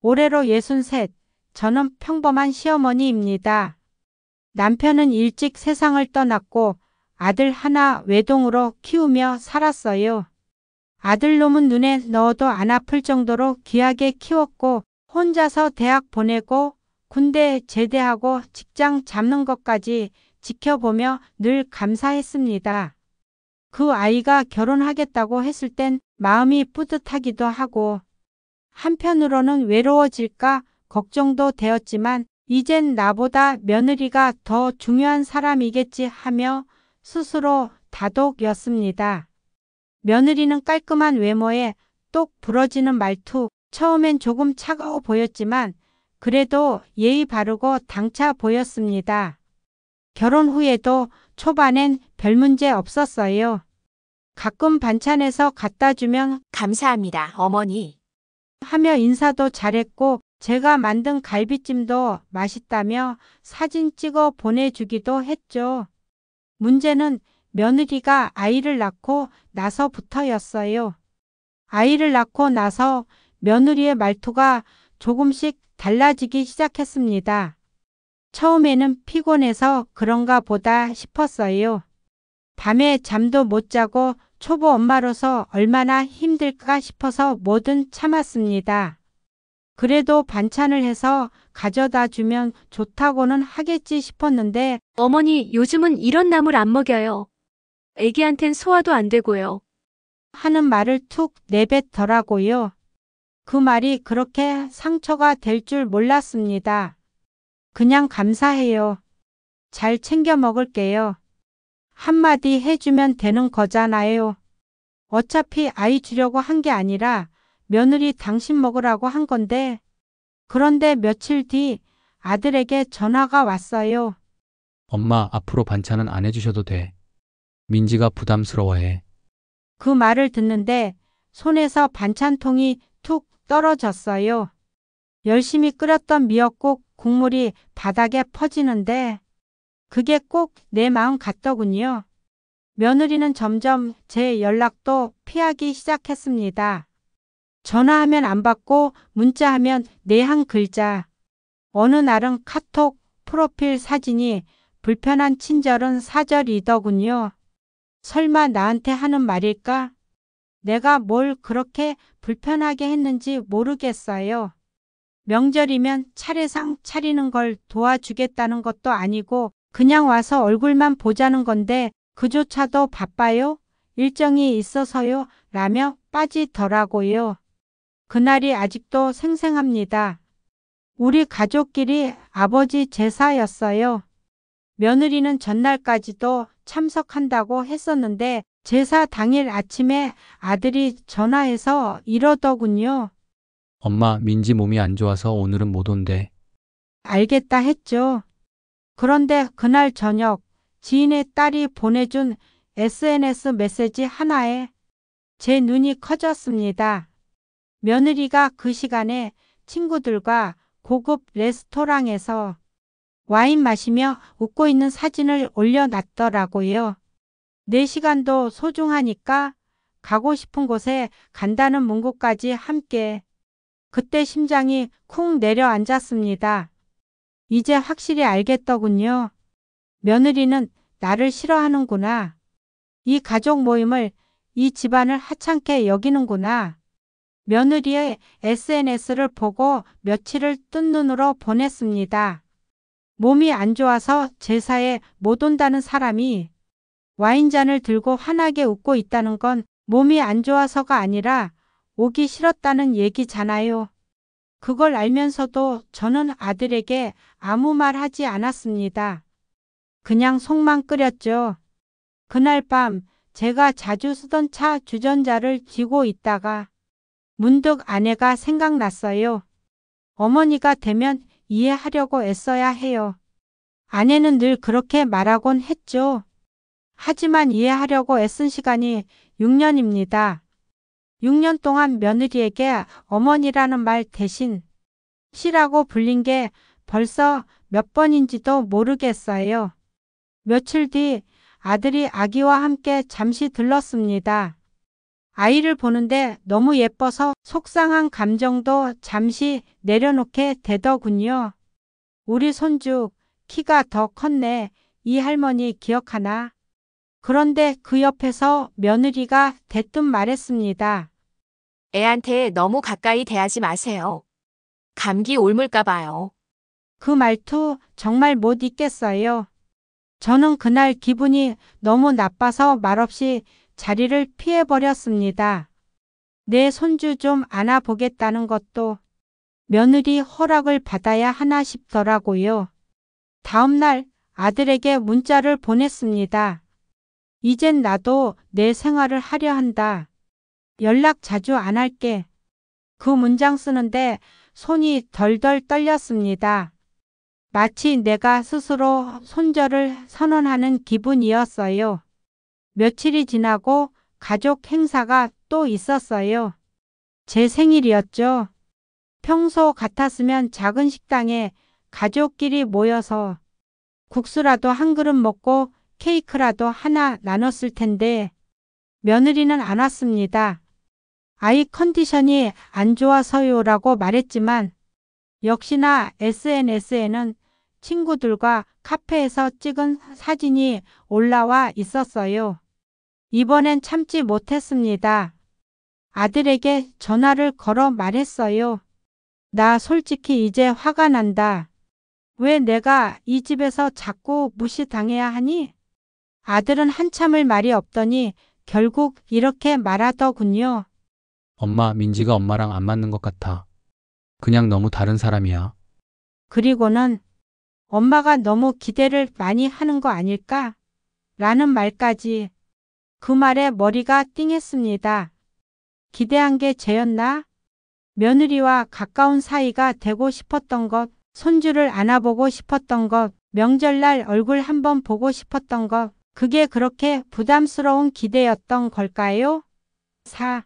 올해로 63. 저는 평범한 시어머니입니다. 남편은 일찍 세상을 떠났고 아들 하나 외동으로 키우며 살았어요. 아들놈은 눈에 넣어도 안 아플 정도로 귀하게 키웠고 혼자서 대학 보내고 군대 제대하고 직장 잡는 것까지 지켜보며 늘 감사했습니다. 그 아이가 결혼하겠다고 했을 땐 마음이 뿌듯하기도 하고 한편으로는 외로워질까 걱정도 되었지만 이젠 나보다 며느리가 더 중요한 사람이겠지 하며 스스로 다독였습니다. 며느리는 깔끔한 외모에 똑 부러지는 말투, 처음엔 조금 차가워 보였지만 그래도 예의 바르고 당차 보였습니다. 결혼 후에도 초반엔 별 문제 없었어요. 가끔 반찬해서 갖다 주면 감사합니다, 어머니. 하며 인사도 잘했고 제가 만든 갈비찜도 맛있다며 사진 찍어 보내주기도 했죠. 문제는 며느리가 아이를 낳고 나서부터였어요. 아이를 낳고 나서 며느리의 말투가 조금씩 달라지기 시작했습니다. 처음에는 피곤해서 그런가 보다 싶었어요. 밤에 잠도 못 자고 초보 엄마로서 얼마나 힘들까 싶어서 뭐든 참았습니다. 그래도 반찬을 해서 가져다 주면 좋다고는 하겠지 싶었는데 어머니, 요즘은 이런 나물 안 먹여요. 애기한텐 소화도 안 되고요. 하는 말을 툭 내뱉더라고요. 그 말이 그렇게 상처가 될 줄 몰랐습니다. 그냥 감사해요. 잘 챙겨 먹을게요. 한마디 해주면 되는 거잖아요. 어차피 아이 주려고 한 게 아니라 며느리 당신 먹으라고 한 건데. 그런데 며칠 뒤 아들에게 전화가 왔어요. 엄마, 앞으로 반찬은 안 해주셔도 돼. 민지가 부담스러워해. 그 말을 듣는데 손에서 반찬통이 툭 떨어졌어요. 열심히 끓였던 미역국 국물이 바닥에 퍼지는데 그게 꼭 내 마음 같더군요. 며느리는 점점 제 연락도 피하기 시작했습니다. 전화하면 안 받고 문자하면 내한 글자. 어느 날은 카톡 프로필 사진이 불편한 친절은 사절이더군요. 설마 나한테 하는 말일까? 내가 뭘 그렇게 불편하게 했는지 모르겠어요. 명절이면 차례상 차리는 걸 도와주겠다는 것도 아니고 그냥 와서 얼굴만 보자는 건데 그조차도 바빠요? 일정이 있어서요? 라며 빠지더라고요. 그날이 아직도 생생합니다. 우리 가족끼리 아버지 제사였어요. 며느리는 전날까지도 참석한다고 했었는데 제사 당일 아침에 아들이 전화해서 이러더군요. 엄마, 민지 몸이 안 좋아서 오늘은 못 온대. 알겠다 했죠. 그런데 그날 저녁 지인의 딸이 보내준 SNS 메시지 하나에 제 눈이 커졌습니다. 며느리가 그 시간에 친구들과 고급 레스토랑에서 와인 마시며 웃고 있는 사진을 올려놨더라고요. 내 시간도 소중하니까 가고 싶은 곳에 간다는 문구까지 함께. 그때 심장이 쿵 내려앉았습니다. 이제 확실히 알겠더군요. 며느리는 나를 싫어하는구나. 이 가족 모임을, 이 집안을 하찮게 여기는구나. 며느리의 SNS를 보고 며칠을 뜬 눈으로 보냈습니다. 몸이 안 좋아서 제사에 못 온다는 사람이 와인잔을 들고 환하게 웃고 있다는 건 몸이 안 좋아서가 아니라 오기 싫었다는 얘기잖아요. 그걸 알면서도 저는 아들에게 아무 말 하지 않았습니다. 그냥 속만 끓였죠. 그날 밤 제가 자주 쓰던 차 주전자를 쥐고 있다가 문득 아내가 생각났어요. 어머니가 되면 이해하려고 애써야 해요. 아내는 늘 그렇게 말하곤 했죠. 하지만 이해하려고 애쓴 시간이 6년입니다. 6년 동안 며느리에게 어머니라는 말 대신 씨라고 불린 게 벌써 몇 번인지도 모르겠어요. 며칠 뒤 아들이 아기와 함께 잠시 들렀습니다. 아이를 보는데 너무 예뻐서 속상한 감정도 잠시 내려놓게 되더군요. 우리 손주 키가 더 컸네. 이 할머니 기억하나? 그런데 그 옆에서 며느리가 대뜸 말했습니다. 애한테 너무 가까이 대하지 마세요. 감기 옮을까 봐요. 그 말투 정말 못 잊겠어요. 저는 그날 기분이 너무 나빠서 말없이 자리를 피해버렸습니다. 내 손주 좀 안아보겠다는 것도 며느리 허락을 받아야 하나 싶더라고요. 다음 날 아들에게 문자를 보냈습니다. 이젠 나도 내 생활을 하려 한다. 연락 자주 안 할게. 그 문장 쓰는데 손이 덜덜 떨렸습니다. 마치 내가 스스로 손절을 선언하는 기분이었어요. 며칠이 지나고 가족 행사가 또 있었어요. 제 생일이었죠. 평소 같았으면 작은 식당에 가족끼리 모여서 국수라도 한 그릇 먹고 케이크라도 하나 나눴을 텐데 며느리는 안 왔습니다. 아이 컨디션이 안 좋아서요라고 말했지만 역시나 SNS에는 친구들과 카페에서 찍은 사진이 올라와 있었어요. 이번엔 참지 못했습니다. 아들에게 전화를 걸어 말했어요. 나 솔직히 이제 화가 난다. 왜 내가 이 집에서 자꾸 무시당해야 하니? 아들은 한참을 말이 없더니 결국 이렇게 말하더군요. 엄마, 민지가 엄마랑 안 맞는 것 같아. 그냥 너무 다른 사람이야. 그리고는 엄마가 너무 기대를 많이 하는 거 아닐까? 라는 말까지. 그 말에 머리가 띵했습니다. 기대한 게 죄였나? 며느리와 가까운 사이가 되고 싶었던 것, 손주를 안아보고 싶었던 것, 명절날 얼굴 한번 보고 싶었던 것, 그게 그렇게 부담스러운 기대였던 걸까요? 4.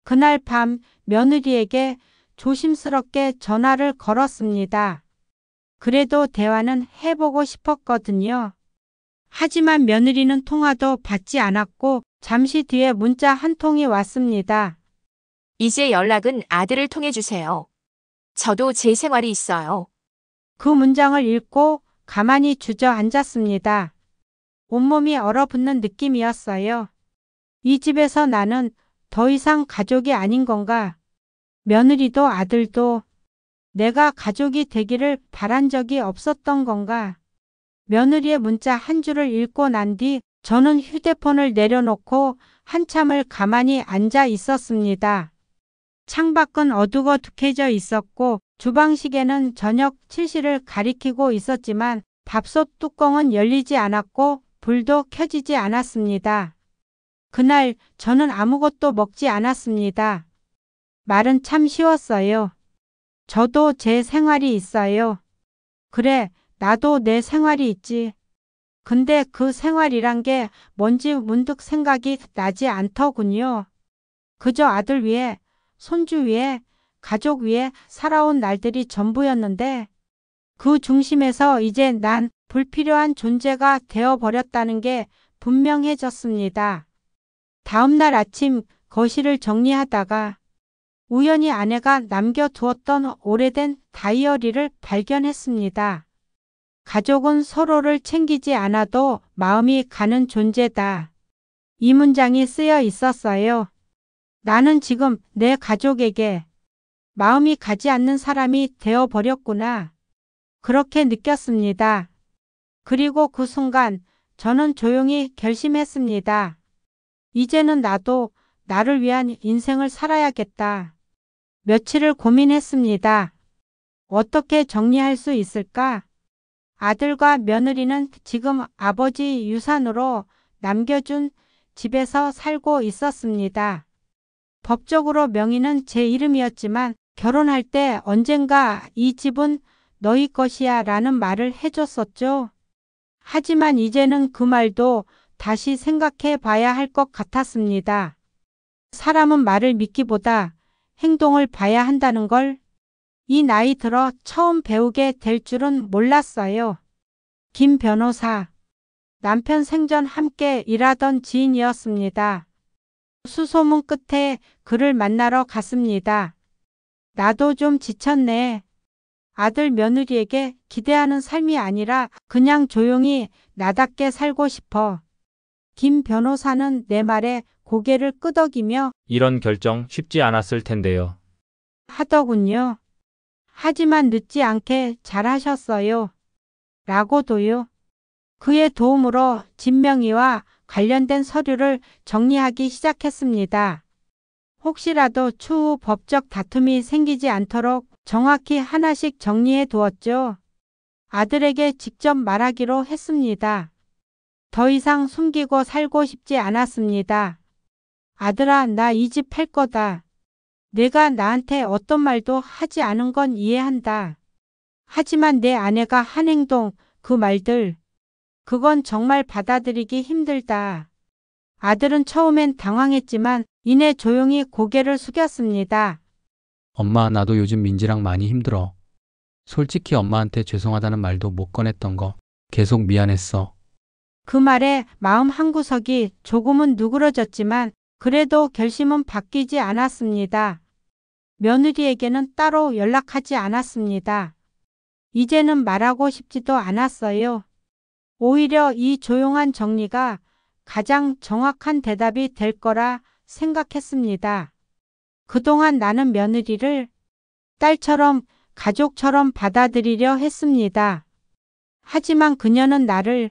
그날 밤 며느리에게 조심스럽게 전화를 걸었습니다. 그래도 대화는 해보고 싶었거든요. 하지만 며느리는 통화도 받지 않았고 잠시 뒤에 문자 한 통이 왔습니다. 이제 연락은 아들을 통해 주세요. 저도 제 생활이 있어요. 그 문장을 읽고 가만히 주저앉았습니다. 온몸이 얼어붙는 느낌이었어요. 이 집에서 나는 더 이상 가족이 아닌 건가? 며느리도 아들도 내가 가족이 되기를 바란 적이 없었던 건가? 며느리의 문자 한 줄을 읽고 난 뒤 저는 휴대폰을 내려놓고 한참을 가만히 앉아 있었습니다. 창밖은 어둑어둑해져 있었고 주방시계는 저녁 7시를 가리키고 있었지만 밥솥 뚜껑은 열리지 않았고 불도 켜지지 않았습니다. 그날 저는 아무것도 먹지 않았습니다. 말은 참 쉬웠어요. 저도 제 생활이 있어요. 그래, 나도 내 생활이 있지. 근데 그 생활이란 게 뭔지 문득 생각이 나지 않더군요. 그저 아들 위해, 손주 위해, 가족 위해 살아온 날들이 전부였는데 그 중심에서 이제 난 불필요한 존재가 되어버렸다는 게 분명해졌습니다. 다음 날 아침 거실을 정리하다가 우연히 아내가 남겨두었던 오래된 다이어리를 발견했습니다. 가족은 서로를 챙기지 않아도 마음이 가는 존재다. 이 문장이 쓰여 있었어요. 나는 지금 내 가족에게 마음이 가지 않는 사람이 되어버렸구나. 그렇게 느꼈습니다. 그리고 그 순간 저는 조용히 결심했습니다. 이제는 나도 나를 위한 인생을 살아야겠다. 며칠을 고민했습니다. 어떻게 정리할 수 있을까? 아들과 며느리는 지금 아버지 유산으로 남겨준 집에서 살고 있었습니다. 법적으로 명의는 제 이름이었지만 결혼할 때 언젠가 이 집은 너희 것이야 라는 말을 해줬었죠. 하지만 이제는 그 말도 다시 생각해 봐야 할 것 같았습니다. 사람은 말을 믿기보다 행동을 봐야 한다는 걸 이 나이 들어 처음 배우게 될 줄은 몰랐어요. 김 변호사. 남편 생전 함께 일하던 지인이었습니다. 수소문 끝에 그를 만나러 갔습니다. 나도 좀 지쳤네. 아들 며느리에게 기대하는 삶이 아니라 그냥 조용히 나답게 살고 싶어. 김 변호사는 내 말에 고개를 끄덕이며 이런 결정 쉽지 않았을 텐데요. 하더군요. 하지만 늦지 않게 잘하셨어요. 라고도요. 그의 도움으로 진명이와 관련된 서류를 정리하기 시작했습니다. 혹시라도 추후 법적 다툼이 생기지 않도록 정확히 하나씩 정리해 두었죠. 아들에게 직접 말하기로 했습니다. 더 이상 숨기고 살고 싶지 않았습니다. 아들아, 나 이 집 팔 거다. 내가 나한테 어떤 말도 하지 않은 건 이해한다. 하지만 내 아내가 한 행동, 그 말들, 그건 정말 받아들이기 힘들다. 아들은 처음엔 당황했지만 이내 조용히 고개를 숙였습니다. 엄마, 나도 요즘 민지랑 많이 힘들어. 솔직히 엄마한테 죄송하다는 말도 못 꺼냈던 거 계속 미안했어. 그 말에 마음 한구석이 조금은 누그러졌지만 그래도 결심은 바뀌지 않았습니다. 며느리에게는 따로 연락하지 않았습니다. 이제는 말하고 싶지도 않았어요. 오히려 이 조용한 정리가 가장 정확한 대답이 될 거라 생각했습니다. 그동안 나는 며느리를 딸처럼 가족처럼 받아들이려 했습니다. 하지만 그녀는 나를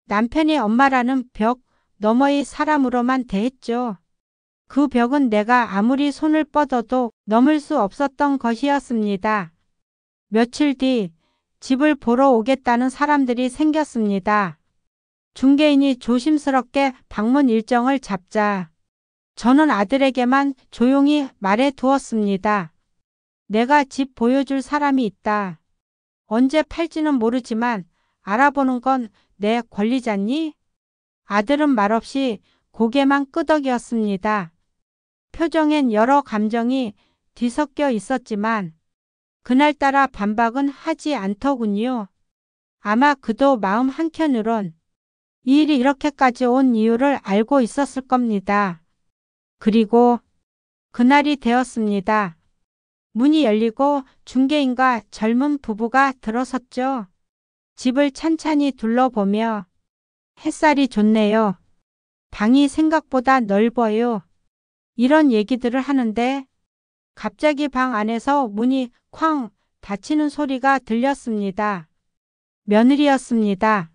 남편의 엄마라는 벽 너머의 사람으로만 대했죠. 그 벽은 내가 아무리 손을 뻗어도 넘을 수 없었던 것이었습니다. 며칠 뒤 집을 보러 오겠다는 사람들이 생겼습니다. 중개인이 조심스럽게 방문 일정을 잡자 저는 아들에게만 조용히 말해 두었습니다. 내가 집 보여줄 사람이 있다. 언제 팔지는 모르지만 알아보는 건 내 권리잖니? 아들은 말없이 고개만 끄덕였습니다. 표정엔 여러 감정이 뒤섞여 있었지만 그날따라 반박은 하지 않더군요. 아마 그도 마음 한켠으론 이 일이 이렇게까지 온 이유를 알고 있었을 겁니다. 그리고 그날이 되었습니다. 문이 열리고 중개인과 젊은 부부가 들어섰죠. 집을 찬찬히 둘러보며 햇살이 좋네요. 방이 생각보다 넓어요. 이런 얘기들을 하는데 갑자기 방 안에서 문이 쾅 닫히는 소리가 들렸습니다. 며느리였습니다.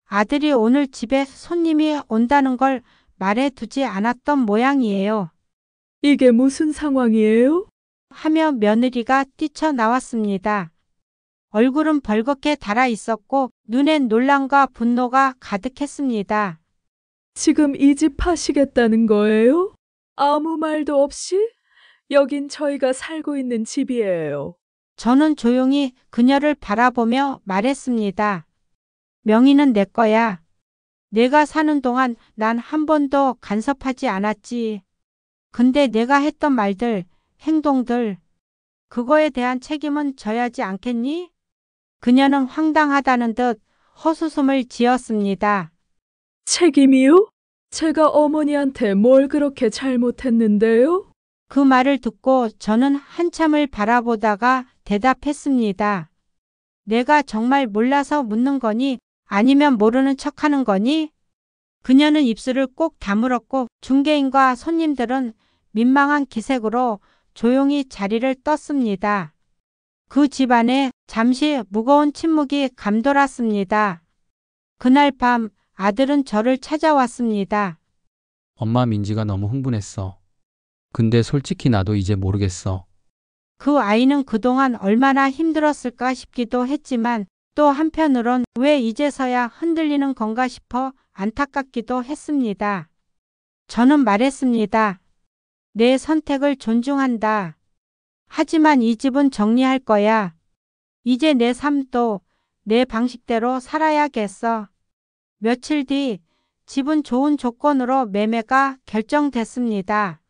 아들이 오늘 집에 손님이 온다는 걸 말해두지 않았던 모양이에요. 이게 무슨 상황이에요? 하며 며느리가 뛰쳐나왔습니다. 얼굴은 벌겋게 달아 있었고 눈엔 논란과 분노가 가득했습니다. 지금 이 집 파시겠다는 거예요? 아무 말도 없이? 여긴 저희가 살고 있는 집이에요. 저는 조용히 그녀를 바라보며 말했습니다. 명의는 내 거야. 내가 사는 동안 난 한 번도 간섭하지 않았지. 근데 내가 했던 말들, 행동들, 그거에 대한 책임은 져야지 않겠니? 그녀는 황당하다는 듯 헛웃음을 지었습니다. 책임이요? 제가 어머니한테 뭘 그렇게 잘못했는데요? 그 말을 듣고 저는 한참을 바라보다가 대답했습니다. 내가 정말 몰라서 묻는 거니? 아니면 모르는 척하는 거니? 그녀는 입술을 꼭 다물었고 중개인과 손님들은 민망한 기색으로 조용히 자리를 떴습니다. 그 집안에 잠시 무거운 침묵이 감돌았습니다. 그날 밤 아들은 저를 찾아왔습니다. 엄마, 민지가 너무 흥분했어. 근데 솔직히 나도 이제 모르겠어. 그 아이는 그동안 얼마나 힘들었을까 싶기도 했지만 또 한편으론 왜 이제서야 흔들리는 건가 싶어 안타깝기도 했습니다. 저는 말했습니다. 내 선택을 존중한다. 하지만 이 집은 정리할 거야. 이제 내 삶도 내 방식대로 살아야겠어. 며칠 뒤 집은 좋은 조건으로 매매가 결정됐습니다.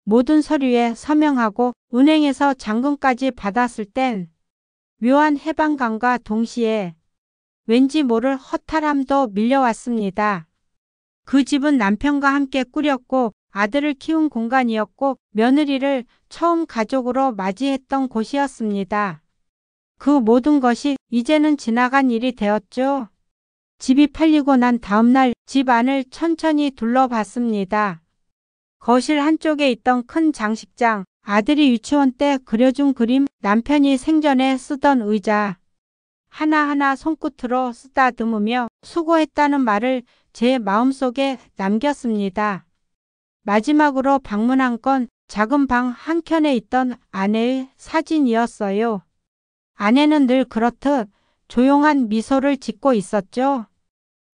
모든 서류에 서명하고 은행에서 잔금까지 받았을 땐 묘한 해방감과 동시에 왠지 모를 허탈함도 밀려왔습니다. 그 집은 남편과 함께 꾸렸고 아들을 키운 공간이었고 며느리를 처음 가족으로 맞이했던 곳이었습니다. 그 모든 것이 이제는 지나간 일이 되었죠. 집이 팔리고 난 다음 날 집 안을 천천히 둘러봤습니다. 거실 한쪽에 있던 큰 장식장, 아들이 유치원 때 그려준 그림, 남편이 생전에 쓰던 의자, 하나하나 손끝으로 쓰다듬으며 수고했다는 말을 제 마음속에 남겼습니다. 마지막으로 방문한 건 작은 방 한켠에 있던 아내의 사진이었어요. 아내는 늘 그렇듯 조용한 미소를 짓고 있었죠.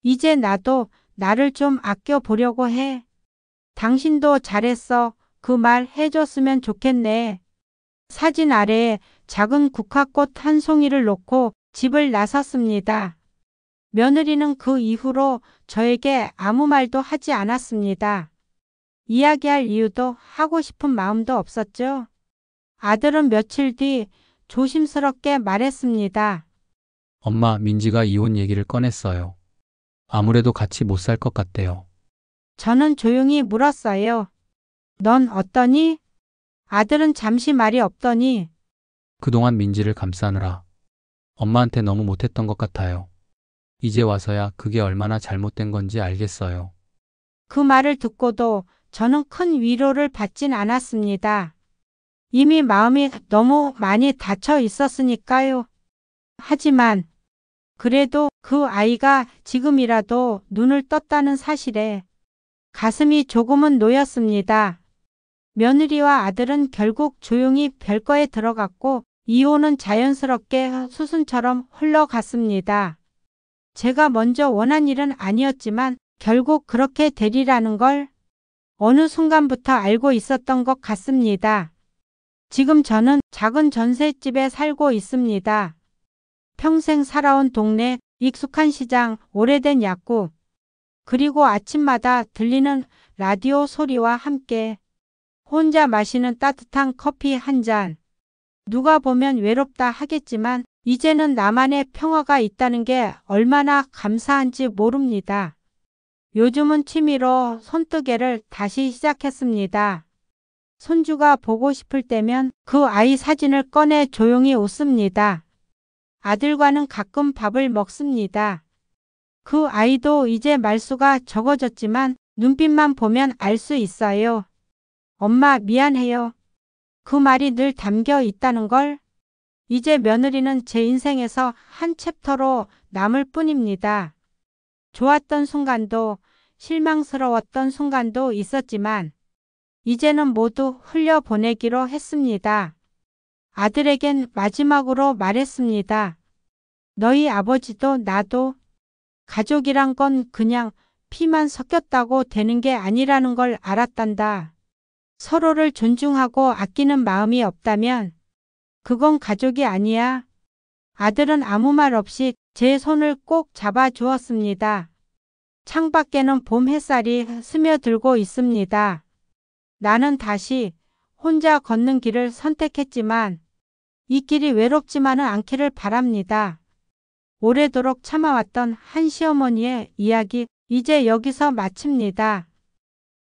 이제 나도 나를 좀 아껴보려고 해. 당신도 잘했어. 그 말 해줬으면 좋겠네. 사진 아래에 작은 국화꽃 한 송이를 놓고 집을 나섰습니다. 며느리는 그 이후로 저에게 아무 말도 하지 않았습니다. 이야기할 이유도 하고 싶은 마음도 없었죠. 아들은 며칠 뒤 조심스럽게 말했습니다. 엄마, 민지가 이혼 얘기를 꺼냈어요. 아무래도 같이 못 살 것 같대요. 저는 조용히 물었어요. 넌 어떠니? 아들은 잠시 말이 없더니 그동안 민지를 감싸느라 엄마한테 너무 못했던 것 같아요. 이제 와서야 그게 얼마나 잘못된 건지 알겠어요. 그 말을 듣고도 저는 큰 위로를 받진 않았습니다. 이미 마음이 너무 많이 닫혀 있었으니까요. 하지만 그래도 그 아이가 지금이라도 눈을 떴다는 사실에 가슴이 조금은 놓였습니다. 며느리와 아들은 결국 조용히 별거에 들어갔고 이혼은 자연스럽게 수순처럼 흘러갔습니다. 제가 먼저 원한 일은 아니었지만 결국 그렇게 되리라는 걸 어느 순간부터 알고 있었던 것 같습니다. 지금 저는 작은 전셋집에 살고 있습니다. 평생 살아온 동네, 익숙한 시장, 오래된 약국, 그리고 아침마다 들리는 라디오 소리와 함께 혼자 마시는 따뜻한 커피 한 잔. 누가 보면 외롭다 하겠지만 이제는 나만의 평화가 있다는 게 얼마나 감사한지 모릅니다. 요즘은 취미로 손뜨개를 다시 시작했습니다. 손주가 보고 싶을 때면 그 아이 사진을 꺼내 조용히 웃습니다. 아들과는 가끔 밥을 먹습니다. 그 아이도 이제 말수가 적어졌지만 눈빛만 보면 알 수 있어요. 엄마 미안해요. 그 말이 늘 담겨 있다는 걸. 이제 며느리는 제 인생에서 한 챕터로 남을 뿐입니다. 좋았던 순간도 실망스러웠던 순간도 있었지만 이제는 모두 흘려보내기로 했습니다. 아들에겐 마지막으로 말했습니다. 너희 아버지도 나도 가족이란 건 그냥 피만 섞였다고 되는 게 아니라는 걸 알았단다. 서로를 존중하고 아끼는 마음이 없다면 그건 가족이 아니야. 아들은 아무 말 없이 제 손을 꼭 잡아주었습니다. 창밖에는 봄 햇살이 스며들고 있습니다. 나는 다시 혼자 걷는 길을 선택했지만 이 길이 외롭지만은 않기를 바랍니다. 오래도록 참아왔던 한 시어머니의 이야기 이제 여기서 마칩니다.